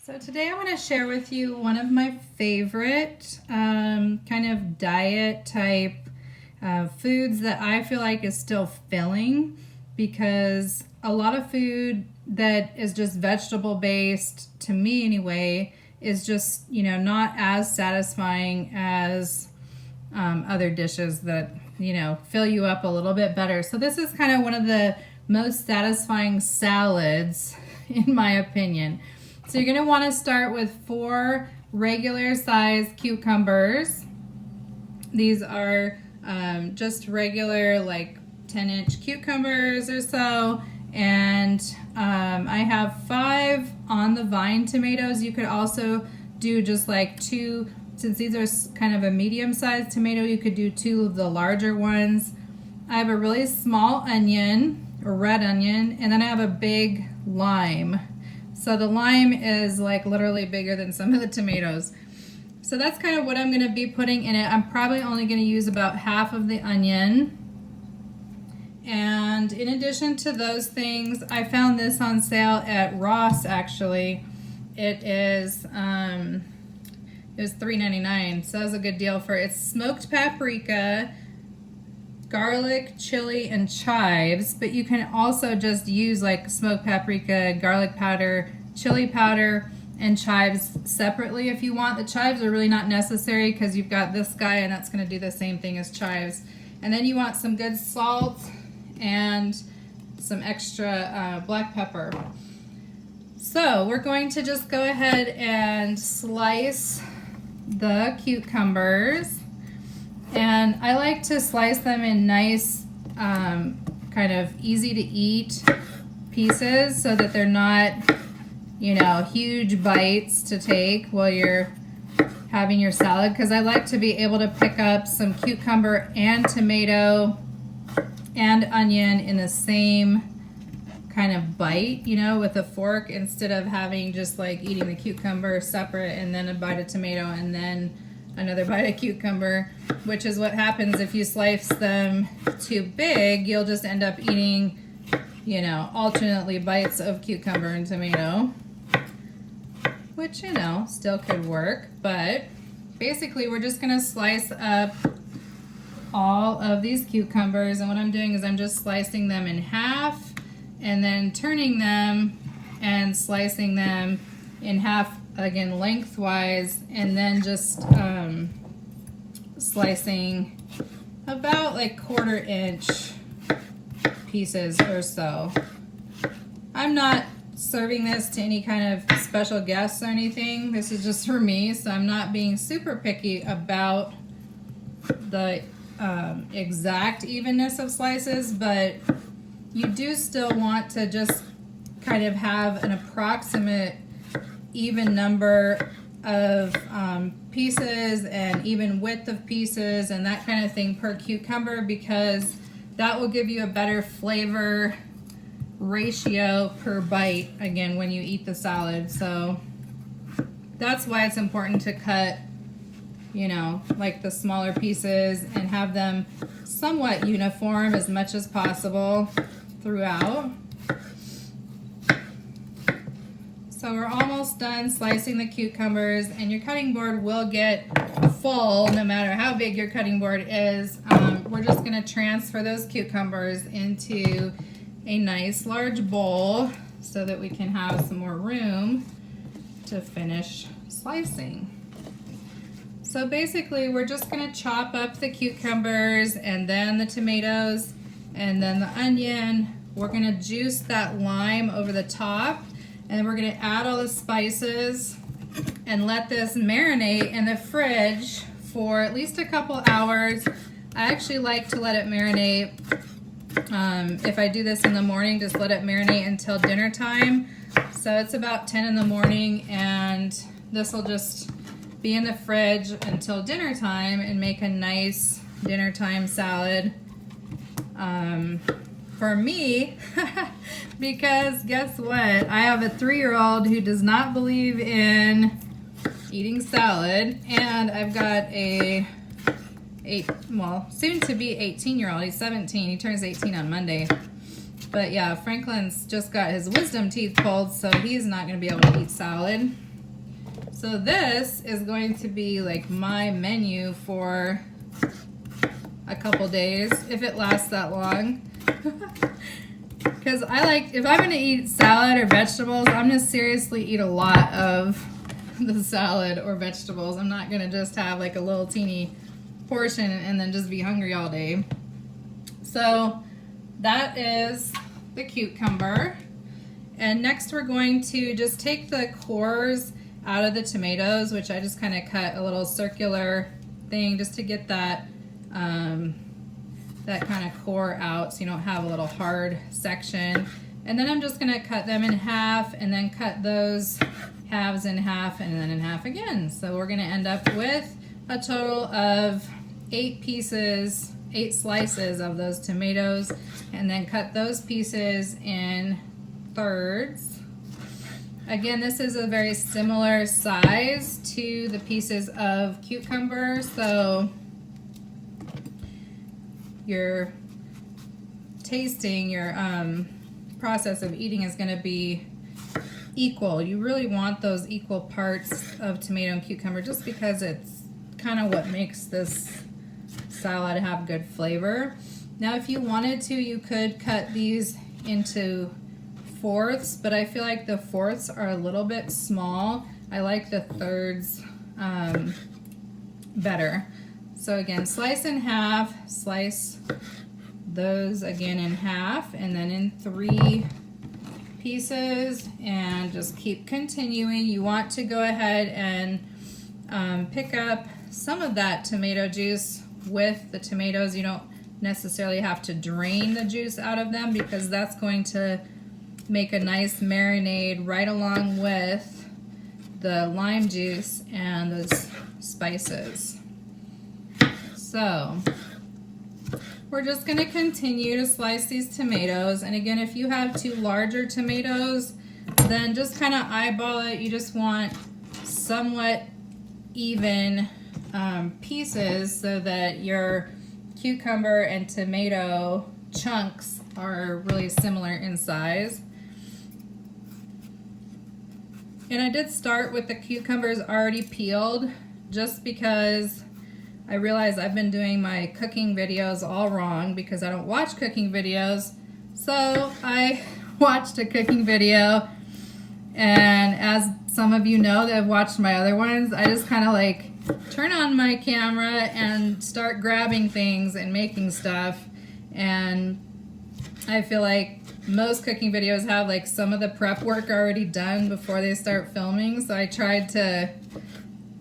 So today I want to share with you one of my favorite kind of diet type foods that I feel like is still filling, because a lot of food that is just vegetable based, to me anyway, is just, not as satisfying as other dishes that, fill you up a little bit better. So this is kind of one of the most satisfying salads in my opinion. So you're going to want to start with 4 regular size cucumbers. These are just regular, like 10-inch cucumbers or so. And I have 5 on the vine tomatoes. You could also do just like 2, since these are kind of a medium-sized tomato, you could do 2 of the larger ones. I have a really small onion, or red onion, and then I have a big lime. So the lime is like literally bigger than some of the tomatoes. So that's kind of what I'm going to be putting in it. I'm probably only going to use about half of the onion. And in addition to those things, I found this on sale at Ross actually. It was $3.99, so that was a good deal for it. It's smoked paprika, garlic, chili, and chives, but you can also just use like smoked paprika, garlic powder, chili powder, and chives separately if you want. The chives are really not necessary because you've got this guy and that's going to do the same thing as chives. And then you want some good salt and some extra black pepper. So we're going to just go ahead and slice the cucumbers. And I like to slice them in nice, kind of easy to eat pieces so that they're not, huge bites to take while you're having your salad. Because I like to be able to pick up some cucumber and tomato and onion in the same kind of bite, with a fork, instead of having just like eating the cucumber separate and then a bite of tomato and then another bite of cucumber, which is what happens if you slice them too big. You'll just end up eating, alternately bites of cucumber and tomato, which, still could work. But basically we're just gonna slice up all of these cucumbers, and what I'm doing is I'm just slicing them in half and then turning them and slicing them in half again lengthwise, and then just slicing about like 1/4 inch pieces or so. I'm not serving this to any kind of special guests or anything. This is just for me, so I'm not being super picky about the exact evenness of slices, but you do still want to just kind of have an approximate even number of pieces and even width of pieces and that kind of thing per cucumber, because that will give you a better flavor ratio per bite again when you eat the salad. So that's why it's important to cut, like the smaller pieces and have them somewhat uniform as much as possible throughout. So we're almost done slicing the cucumbers, and your cutting board will get full no matter how big your cutting board is. We're just going to transfer those cucumbers into a nice large bowl so that we can have some more room to finish slicing. So basically we're just going to chop up the cucumbers and then the tomatoes and then the onion. We're going to juice that lime over the top. And then we're going to add all the spices and let this marinate in the fridge for at least a couple hours. I actually like to let it marinate, if I do this in the morning, just let it marinate until dinner time. So it's about 10 in the morning, and this will just be in the fridge until dinner time and make a nice dinner time salad. For me, because guess what? I have a 3-year-old who does not believe in eating salad, and I've got a soon to be 18-year-old. He's 17. He turns 18 on Monday. But yeah, Franklin's just got his wisdom teeth pulled, so he's not going to be able to eat salad. So this is going to be like my menu for a couple days, if it lasts that long. Because I like, if I'm gonna eat salad or vegetables, I'm gonna seriously eat a lot of the salad or vegetables. I'm not gonna just have like a little teeny portion and then just be hungry all day. So that is the cucumber. And next we're going to just take the cores out of the tomatoes, which I just kind of cut a little circular thing just to get that that kind of core out so you don't have a little hard section. And then I'm just going to cut them in half and then cut those halves in half and then in half again. So we're going to end up with a total of 8 slices of those tomatoes, and then cut those pieces in thirds. Again, this is a very similar size to the pieces of cucumber, so your tasting, your process of eating is going to be equal. You really want those equal parts of tomato and cucumber just because it's kind of what makes this salad have good flavor. Now if you wanted to, you could cut these into fourths, but I feel like the fourths are a little bit small. I like the thirds better. So again, slice in half, slice those again in half, and then in 3 pieces, and just keep continuing. You want to go ahead and pick up some of that tomato juice with the tomatoes. You don't necessarily have to drain the juice out of them because that's going to make a nice marinade right along with the lime juice and those spices. So we're just going to continue to slice these tomatoes. And again, if you have 2 larger tomatoes, then just kind of eyeball it. You just want somewhat even pieces so that your cucumber and tomato chunks are really similar in size. And I did start with the cucumbers already peeled just because I realized I've been doing my cooking videos all wrong because I don't watch cooking videos. So I watched a cooking video, and as some of you know that have watched my other ones, I just kind of like turn on my camera and start grabbing things and making stuff. And I feel like most cooking videos have like some of the prep work already done before they start filming. So I tried to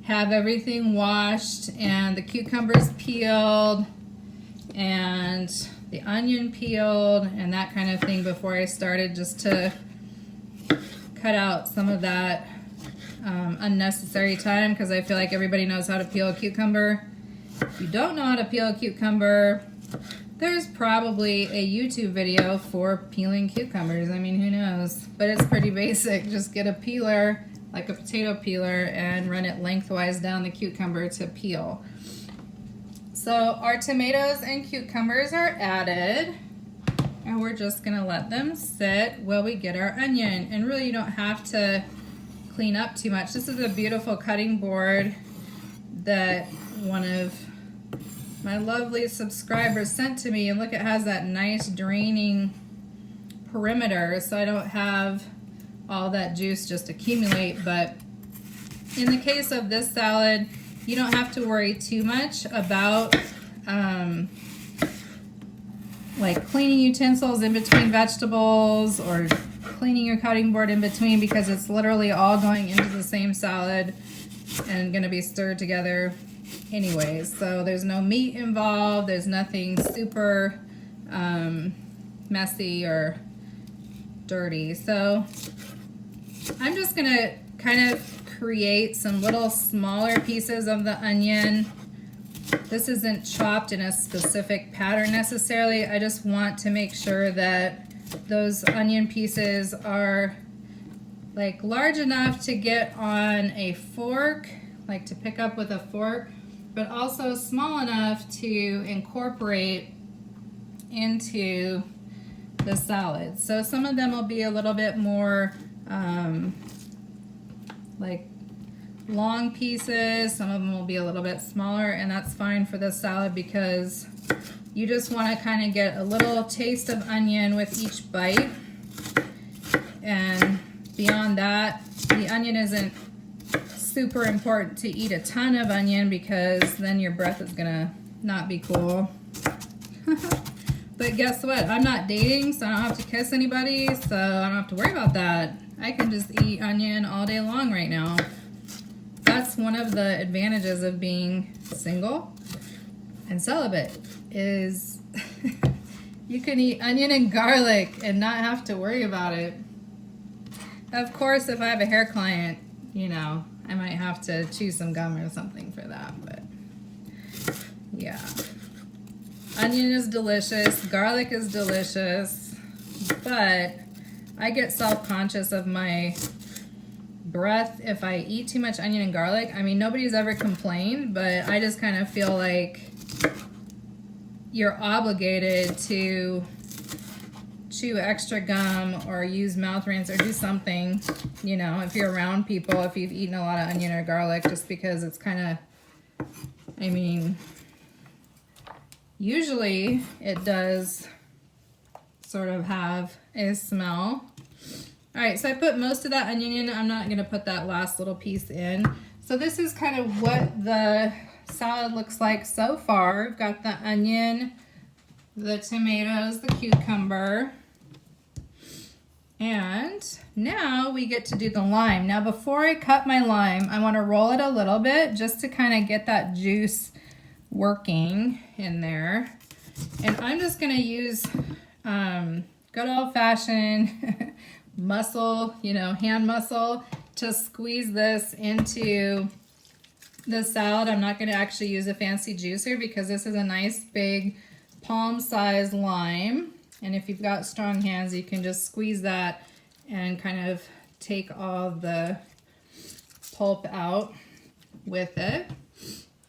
have everything washed and the cucumbers peeled and the onion peeled and that kind of thing before I started, just to cut out some of that unnecessary time, because I feel like everybody knows how to peel a cucumber. If you don't know how to peel a cucumber, there's probably a YouTube video for peeling cucumbers. I mean, who knows? But it's pretty basic. Just get a peeler, like a potato peeler, and run it lengthwise down the cucumber to peel. So our tomatoes and cucumbers are added, and we're just gonna let them sit while we get our onion. And really, you don't have to clean up too much. This is a beautiful cutting board that one of my lovely subscribers sent to me, and look, it has that nice draining perimeter, so I don't have all that juice just accumulate. But in the case of this salad, you don't have to worry too much about like cleaning utensils in between vegetables or cleaning your cutting board in between, because it's literally all going into the same salad and going to be stirred together anyways. So there's no meat involved, there's nothing super messy or dirty. So I'm just gonna kind of create some little smaller pieces of the onion. This isn't chopped in a specific pattern necessarily. I just want to make sure that those onion pieces are like large enough to get on a fork, like to pick up with a fork, but also small enough to incorporate into the salad. So some of them will be a little bit more like long pieces. Some of them will be a little bit smaller, and that's fine for this salad because you just want to kind of get a little taste of onion with each bite. And beyond that, the onion isn't super important to eat a ton of onion because then your breath is gonna not be cool. But guess what? I'm not dating, so I don't have to kiss anybody, so I don't have to worry about that. I can just eat onion all day long right now. That's one of the advantages of being single and celibate is you can eat onion and garlic and not have to worry about it. Of course, if I have a hair client, you know, I might have to chew some gum or something for that, but yeah. Onion is delicious, garlic is delicious, but I get self-conscious of my breath if I eat too much onion and garlic. I mean, nobody's ever complained, but I just kind of feel like you're obligated to chew extra gum or use mouth rinse or do something, you know, if you're around people, if you've eaten a lot of onion or garlic, just because it's kind of, I mean, usually it does sort of have a smell. All right, so I put most of that onion in. I'm not gonna put that last little piece in. So this is kind of what the salad looks like so far. We've got the onion, the tomatoes, the cucumber, and now we get to do the lime. Now before I cut my lime, I want to roll it a little bit just to kind of get that juice working in there. And I'm just going to use good old-fashioned muscle, you know, hand muscle to squeeze this into the salad. I'm not going to actually use a fancy juicer because this is a nice big palm-sized lime, and if you've got strong hands, you can just squeeze that and kind of take all the pulp out with it.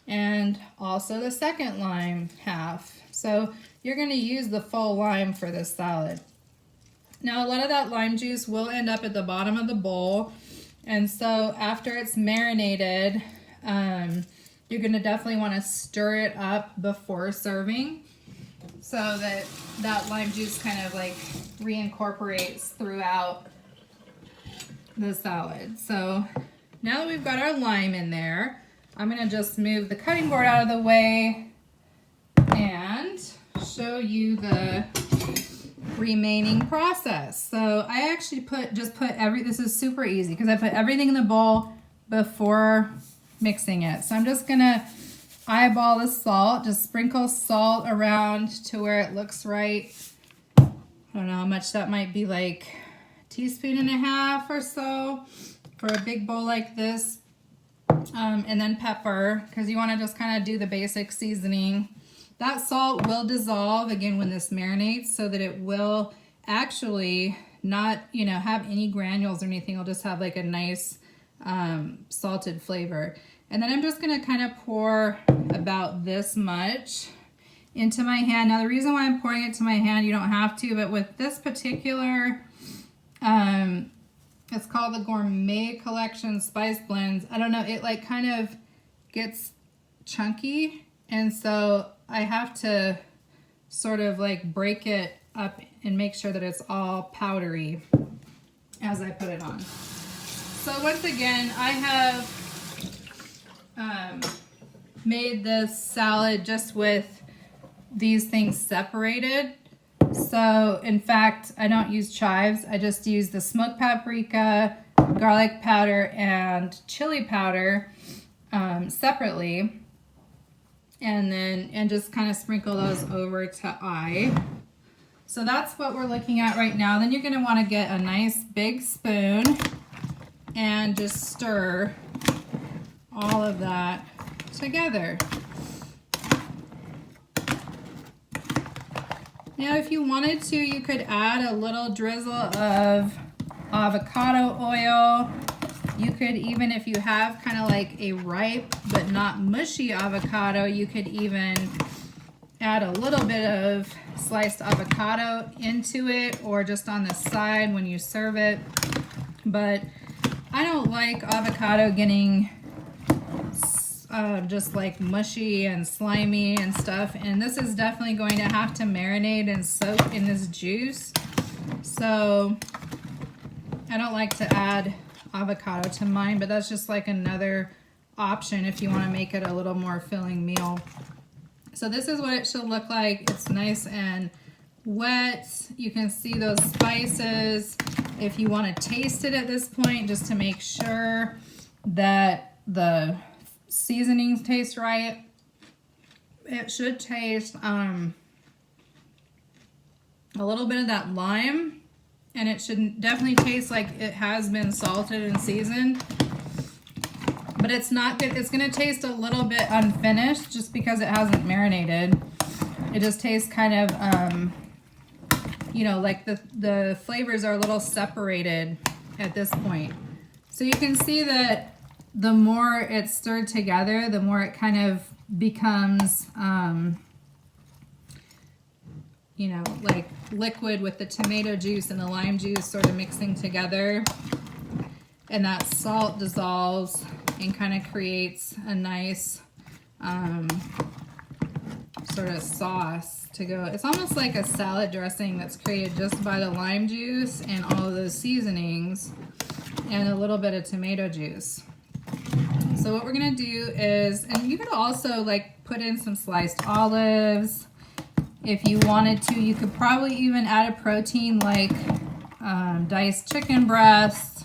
And also the second lime half. So you're going to use the full lime for this salad. Now a lot of that lime juice will end up at the bottom of the bowl, and so after it's marinated, you're going to definitely want to stir it up before serving so that that lime juice kind of like reincorporates throughout the salad. So now that we've got our lime in there, I'm going to just move the cutting board out of the way and show you the remaining process. So I actually this is super easy because I put everything in the bowl before mixing it. So I'm just gonna eyeball the salt, just sprinkle salt around to where it looks right. I don't know how much that might be, like a teaspoon and a half or so for a big bowl like this. And then pepper, because you want to just kind of do the basic seasoning. That salt will dissolve again when this marinates, so that it will actually not, you know, have any granules or anything. It'll just have like a nice salted flavor. And then I'm just going to kind of pour about this much into my hand. Now the reason why I'm pouring it to my hand, you don't have to, but with this particular, it's called the Gourmet Collection Spice Blends. I don't know, it like kind of gets chunky, and so I have to sort of like break it up and make sure that it's all powdery as I put it on. So once again, I have made this salad just with these things separated. So in fact, I don't use chives. I just use the smoked paprika, garlic powder, and chili powder separately. And just kind of sprinkle those over to So that's what we're looking at right now. Then you're going to want to get a nice big spoon and just stir all of that together. Now if you wanted to, you could add a little drizzle of avocado oil. You could even, if you have kind of like a ripe but not mushy avocado, you could even add a little bit of sliced avocado into it, or just on the side when you serve it. But I don't like avocado getting just like mushy and slimy and stuff. And this is definitely going to have to marinate and soak in this juice. So I don't like to add avocado to mine, but that's just like another option if you want to make it a little more filling meal. So this is what it should look like. It's nice and wet. You can see those spices. If you want to taste it at this point, just to make sure that the seasonings taste right, it should taste a little bit of that lime, and it should definitely taste like it has been salted and seasoned. But it's not good. It's going to taste a little bit unfinished just because it hasn't marinated. It just tastes kind of, you know, like the flavors are a little separated at this point. So you can see that the more it's stirred together, the more it kind of becomes, you know, like liquid with the tomato juice and the lime juice sort of mixing together. And that salt dissolves and kind of creates a nice sort of sauce to go. It's almost like a salad dressing that's created just by the lime juice and all of those seasonings and a little bit of tomato juice. So what we're gonna do is, and you could also like put in some sliced olives if you wanted to. You could probably even add a protein like diced chicken breast.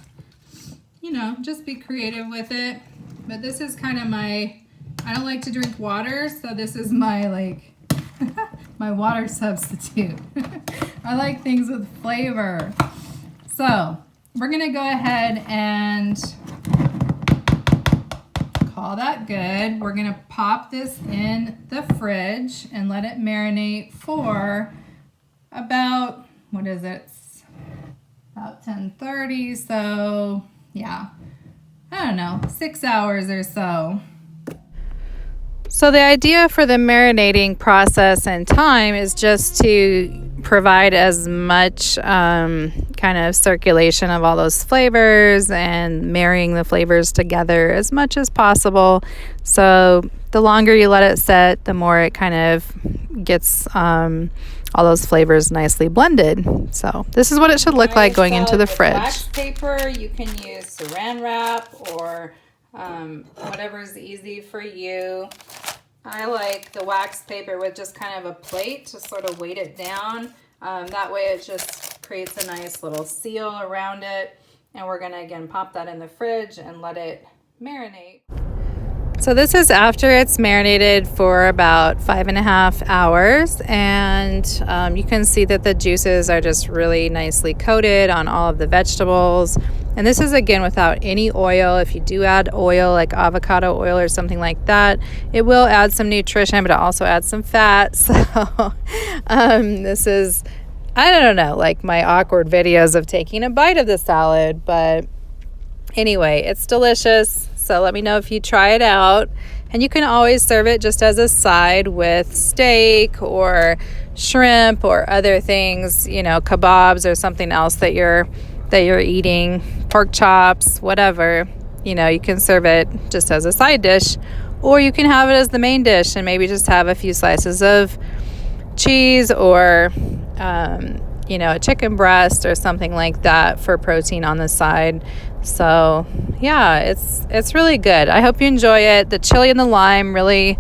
You know, just be creative with it. But this is kind of my, I don't like to drink water, so this is my like my water substitute. I like things with flavor. So we're gonna go ahead and call that good. We're gonna pop this in the fridge and let it marinate for about, what is it? About 10:30, so yeah, I don't know, 6 hours or so. So the idea for the marinating process and time is just to provide as much kind of circulation of all those flavors and marrying the flavors together as much as possible. So the longer you let it set, the more it kind of gets all those flavors nicely blended. So this is what it should look like going into the fridge. Wax paper, you can use saran wrap or whatever's easy for you. I like the wax paper with just kind of a plate to sort of weight it down. That way it just creates a nice little seal around it. And we're gonna again pop that in the fridge and let it marinate. So this is after it's marinated for about 5.5 hours, and you can see that the juices are just really nicely coated on all of the vegetables. And this is again without any oil. If you do add oil like avocado oil or something like that, it will add some nutrition, but it also adds some fat. So this is, I don't know, like my awkward videos of taking a bite of the salad, but anyway, it's delicious. So let me know if you try it out. And you can always serve it just as a side with steak or shrimp or other things, you know, kebabs or something else that you're eating, pork chops, whatever. You know, you can serve it just as a side dish, or you can have it as the main dish and maybe just have a few slices of cheese or you know, a chicken breast or something like that for protein on the side. So yeah, it's really good. I hope you enjoy it. The chili and the lime really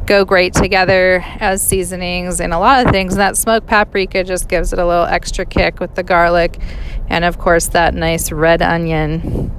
go great together as seasonings and a lot of things. And that smoked paprika just gives it a little extra kick with the garlic and of course that nice red onion.